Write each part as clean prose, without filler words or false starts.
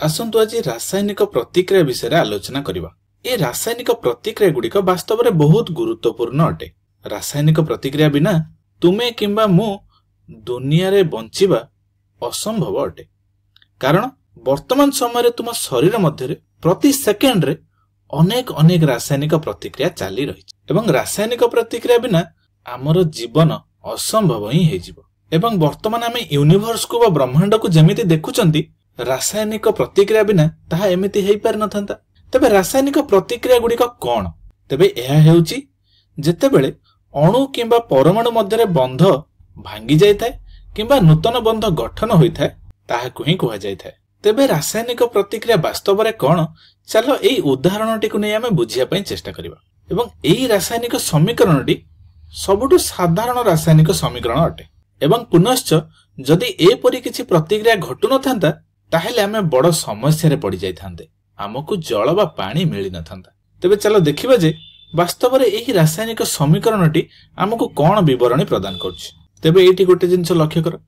आसंतु आज रासायनिक प्रतिक्रिया विषय आलोचना करिबा। ए रासायनिक प्रतिक्रिया गुड़िक वास्तव में बहुत गुरुत्वपूर्ण अटे। रासायनिक प्रतिक्रिया बिना तुमे किंबा मु दुनिया रे बंचिबा असंभव अटे। कारण वर्तमान समय तुम शरीर मध्य प्रति सेकेंड रे अनेक अनेक रासायनिक प्रतिक्रिया चली रही एवं रासायनिक प्रतिक्रिया बिना आमर जीवन असंभव ही हेजिबो। एवं वर्तमान आमे यूनिवर्स को ब्रह्मांड को जमिति देखुचंती रासायनिक प्रतिक्रिया बिना ताहा एमिति हेई पार नथांता। तबे रासायनिक प्रतिक्रिया गुड़िक कौन? तबे एहा हेउची जेतेबेले अणु किंबा परमाणु मध्य बंध भांगी जाइथाय किंबा नूतन बंध गठन होइथाय ताहाकु ही कुहा जाइथाय। तेबे रासायनिक प्रतिक्रिया वास्तव में कौन? चलो एई उदाहरणटी को नै आमे बुझिया पई चेष्टा करिबा। एवं एई रासायनिक समीकरणटी सबुठु साधारण रासायनिक समीकरण अटे। एवं पुनश्च जदि एपरि किछि प्रतिक्रिया घटु नथांता ताहेले आमे बड़ समस्या रे पड़ी जाइथांते, हमकु जल बा पानी मिली नथांता। तेबे चलो देखिबा जे वास्तव में एही रासायनिक समीकरणटी हमकु कोन विवरणी प्रदान करछि। तेबे एठी गोटे जिंस लक्ष्य कर,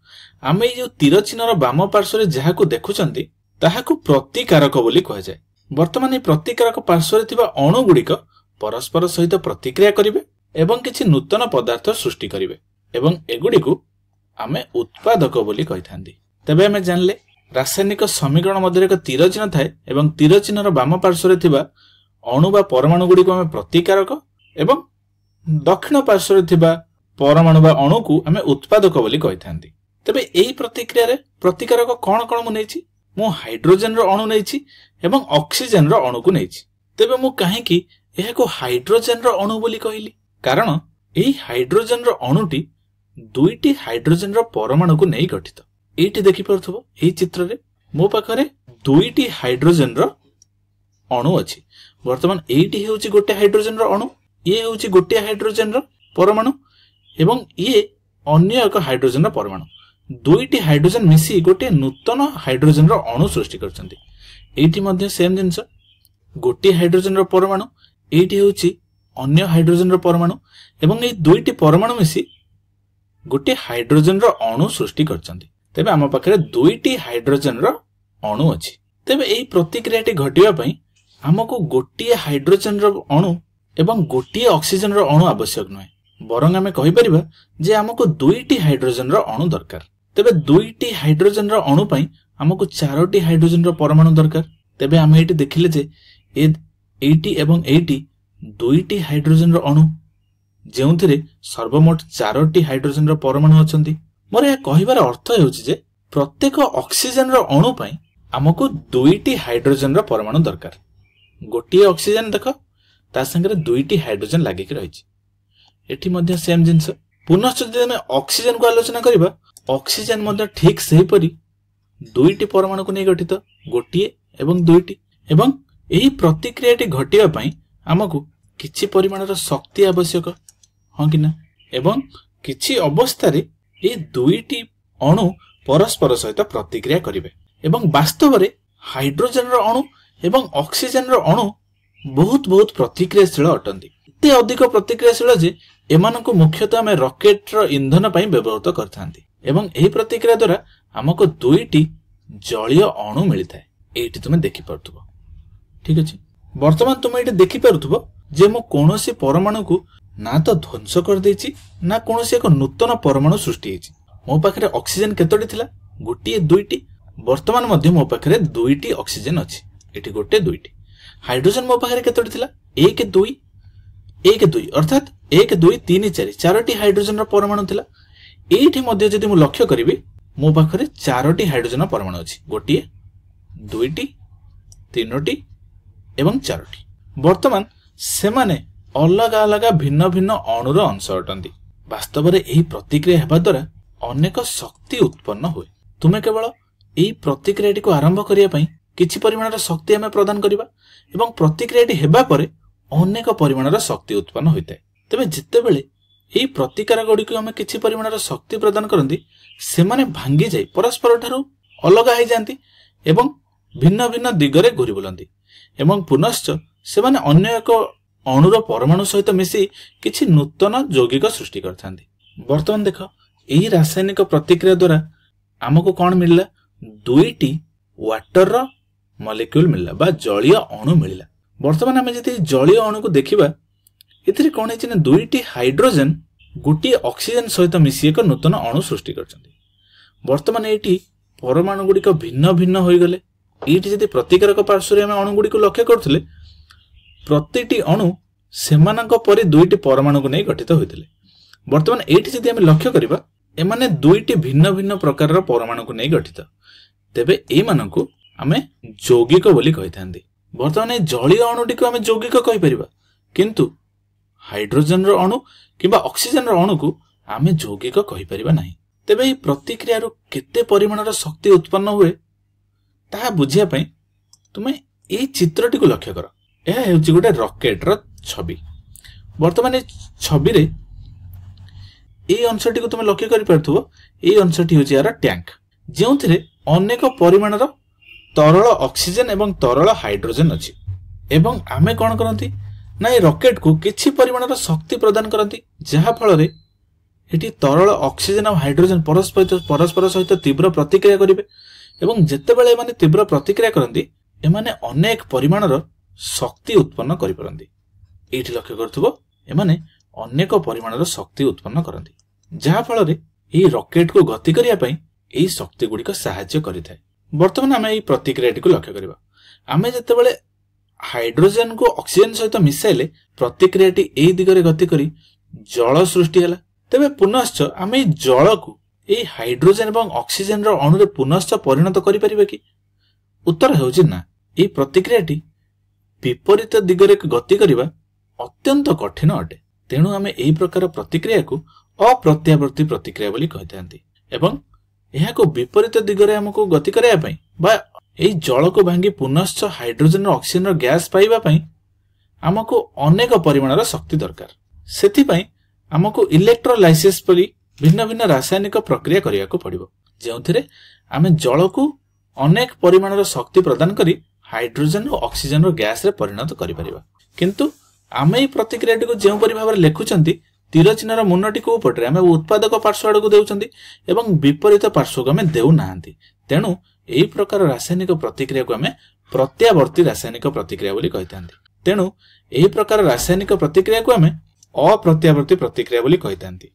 आमे ए जो तीर चिन्हर वाम पार्श्व रे जाहाकु देखुचंती ताहाकु प्रतिकारक बोली कहा जाय। वर्तमान ए प्रतिकारक पार्श्व रे थिबा अणु गुड़िक परस्पर सहित प्रतिक्रिया करिवे एवं किछि नूतन पदार्थ सृष्टि करिवे एवं एगुड़िकु आमे उत्पादक बोली कहिथांती। तेबे आमे जानले रासायनिक समीकरण मध्य एक तीर चिन्ह थाए एवं तीर चिन्हर वाम पार्श्व रे थिबा अणु बा परमाणु गुड़िक आमे प्रतिकारक एवं दक्षिण पार्श्व रे थिबा परमाणु बा अणु को आमे उत्पादक बोली कहिथांती। तबे एही प्रतिक्रिया रे प्रतिकारक कोन कोन मु नेछि? मु हाइड्रोजन रो अणु नेछि एवं ऑक्सीजन रो अणु को नेछि। तबे मु काहे कि एहाको हाइड्रोजन रो अणु बोली कहिली? कारण एही हाइड्रोजन रो अणुटी दुईटी हाइड्रोजन रो परमाणु को नै गठित। एठी देखि परथबो एही चित्र रे मो पाखरे दुईटी हाइड्रोजन रो अणु अछि। वर्तमान एठी हेउची गोटे हाइड्रोजन रो अणु, ये हेउची गोटे हाइड्रोजन रो परमाणु एवं ये अन्य एक हाइड्रोजन रो परमाणु। दुईटी हाइड्रोजन मिसी गोटे नूतन हाइड्रोजन रो अणु सृष्टि करछन्ती। एठी मध्ये सेम जिंस गोटे हाइड्रोजन रो परमाणु, एठी हेउची अन्य हाइड्रोजन रो परमाणु एवं ए दुईटी परमाणु मिसी गोटे हाइड्रोजन रो अणु सृष्टि करछन्ती। तेबे आम पाखरे दुईटी हाइड्रोजन रो अणु अछि। तेबे एही प्रतिक्रियाटी घटिबा पई हमकु गोटे हाइड्रोजन रो अणु एवं गोटे ऑक्सीजन रो अणु आवश्यक नय, बरং आमे कहि परिबा जे हमकु दुईटी हाइड्रोजन रो अणु दरकार। तेबे दुईटी हाइड्रोजन रो अणु पई हमकु चारोटी हाइड्रोजन रो परमाणु दरकार। तेबे आमे एठी देखिले जे एटी एवं एटी दुईटी हाइड्रोजन रो अणु जेउथिरे सर्वमोट चारोटी हाइड्रोजन रो परमाणु अछंती। मोर या कहिबार अर्थ हेउची जे प्रत्येक ऑक्सीजन रो अणु पई हमकु दुईटी हाइड्रोजन रो परमाणु दरकार। गोटे ऑक्सीजन देखो ता संगे दुईटी हाइड्रोजन लागि कि रहिछि। एठी मध्ये सेम जिंस पुनश्च जदि हम ऑक्सीजन को आलोचना करिबा, ऑक्सीजन मध्ये ठीक सही परि दुईटी परमाणु को नै गठित, गोटे एवं दुईटी। एवं एही प्रतिक्रियाटी घटिबा पई हमकु किछि परिमाणर शक्ति आवश्यक, हां कि ना? एवं किछि अवस्था रे ए दुईटी अणु परस्पर सहित प्रतिक्रिया करिवे एवं वास्तव रे हाइड्रोजन रो अणु एवं ऑक्सीजन रो अणु बहुत बहुत प्रतिक्रियाशील अटंती। एते अधिक प्रतिक्रियाशील जे एमानकु मुख्यतः आमे रॉकेट रो ईंधन पई व्यवहृत करथांती एवं एही प्रतिक्रिया द्वारा हमको दुईटी जलीय अणु मिलिथाय। एठी तुमे देखि परथुबो, ठीक अछि। वर्तमान तुमे एठी देखि परथुबो जे मो कोनोसी परमाणु को ना तो ध्वंस कर देछि ना कोनोसी एक नूतन परमाणु सृष्टि हेछि। मो पाखरे ऑक्सीजन केतोटी थिला? गोटी दुईटी। वर्तमान मध्ये मो पाखरे दुईटी ऑक्सीजन अछि। एठी गोटे दुईटी। हाइड्रोजन मो पाखरे केतोटी थिला? 1 2 1 2 अर्थात 1 2 3 4 चारोटी हाइड्रोजन रो परमाणु थिला। एठी मध्ये जदि मु लक्ष्य करिवि मो पाखरे चारोटी हाइड्रोजन परमाणु अछि। गोटी दुईटी तीनोटी एवं चारोटी। वर्तमान सेमाने अलग अलग भिन्न भिन्न अणुर अंश अटंती। वास्तव में एही प्रतिक्रिया हेबा द्वारा अनेक शक्ति उत्पन्न हुए। तुमे केवल एही प्रतिक्रियाटी को आरंभ करिया पई किछि परिमाणर शक्ति हमें प्रदान करिबा एवं प्रतिक्रियाटी हेबा परे अनेक परिमाणर शक्ति उत्पन्न होइतै। तबे जेतेबेले एही प्रतिकार गुडी को हमें किछि परिमाणर शक्ति प्रदान करंती सेमाने भांगी जाई परस्पर ठारू अलग होई जांती एवं भिन्न भिन्न दिगरे घुरी बुलंती एवं पुनश्च सेमाने अन्य एक अणुर परमाणु सहित मिसी किछि नूतन यौगिक सृष्टि करथांती। वर्तमान देखो एही रासायनिक प्रतिक्रिया द्वारा हमको कोन मिलला? दुईटी वाटर मॉलिक्यूल मिलला बा जलीय अणु मिलला। वर्तमान आम जदि जलीय अणु को देखा ए कौन है दुईटी हाइड्रोजेन गोटे ऑक्सीजन सहित मिसी एक नूतन अणु सृष्टि कर। वर्तमान ये परमाणु गुड़िक भिन्न भिन्न हो गले। ये जदि प्रतिकारक पार्श्व आम अणु गुड़ी लक्ष्य करुले प्रति अणु से दुईटी परमाणु को नहीं गठित होते। वर्तमान ये जदि आम लक्ष्य करवा एमाने दुईटी भिन्न भिन्न प्रकार परमाणु को नहीं गठित, तेबे एमानंकु आमे यौगिक बोली कहि थांदी। वर्तमान जलीय अणुटी को आमे यौगिक कहि परिबा, किंतु हाइड्रोजन रो अणु किबा ऑक्सीजन रो अणु को आमे यौगिक कहि परिबा नाही। तेबे ए प्रतिक्रिया रो केते परिमाणर शक्ति उत्पन्न हुए ताहा बुझिया पई तुमे ए चित्रटी को लक्ष्य कर। यह हेउची गोटे रॉकेट रो छवि। वर्तमान ए छवि रे ए अंशटी को तुम लक्ष्य कर पारथुबो। ए अंशटी होची यार टैंक, जेउथिरे अनेक परिमाणर तरल ऑक्सीजन एवं तरल हाइड्रोजन अछि। एवं आमे कोन करंती ना ए रॉकेट को किछि परिमाणर शक्ति प्रदान करंती, जहा फल रे एटी तरल ऑक्सीजन और हाइड्रोजन परस्पर सहित तीव्र प्रतिक्रिया करिवे। एवं जेतेबेले माने तीव्र प्रतिक्रिया करंती एमाने अनेक परिमाणर शक्ति उत्पन्न करि परंती। एठी लक्ष्य करथुबो एमाने अनेक परिमाणर शक्ति उत्पन्न करंती, जहा फल रे एही रॉकेट को गति करिया पई एही शक्ति गुडी को सहायता करिथाय। वर्तमान आमे एही प्रतिक्रियाटी को लक्ष्य करबा। आमे जेतेबेले हाइड्रोजन को ऑक्सीजन सहित मिसाइले प्रतिक्रियाटी एही दिगरे गति करी जल सृष्टि हला। तेबे पुनश्च आमे जल को एही हाइड्रोजन एवं ऑक्सीजन रो अणु रे पुनश्च परिणत करि परिबे कि? उत्तर हेउछि ना। एही प्रतिक्रियाटी विपरीत दिगरे गति करिबा अत्यंत कठिन अटे। तेणु आमे एही प्रकार प्रतिक्रिया को अप्रत्यावर्ती प्रतिक्रिया बोली कहिथांती। एवं एहाको विपरीत दिगरे हमको गति कराया पई बा एही जल को भांगी पुनश्च हाइड्रोजन और ऑक्सीजन रो गैस पाइबा पई हमको अनेक परिमाणर शक्ति दरकार। सेति पई हमको इलेक्ट्रोलाइसिस परी भिन्न भिन्न रासायनिक प्रक्रिया करिया को पड़िबो, जेउथिरे आमे जल को अनेक परिमाणर शक्ति प्रदान करी हाइड्रोजन और ऑक्सीजन रो गैस रे परिणत करि परिबा। किंतु आमे एही प्रतिक्रियाटी को जेउ परि भाबरे लेखुचंती तीर चिन्हर मुन्नटी को पटरे आमे उत्पादक पार्श्व आड़ को देउचंती एवं विपरीत पार्श्व को आमे देउ नाहंती। तेणु एही प्रकार रासायनिक प्रतिक्रिया को आमे प्रत्यावर्ती रासायनिक प्रतिक्रिया बोली कहिथांती। तेणु एही प्रकार रासायनिक प्रतिक्रिया को आमे अप्रत्यावर्ती प्रतिक्रिया बोली कहिथांती।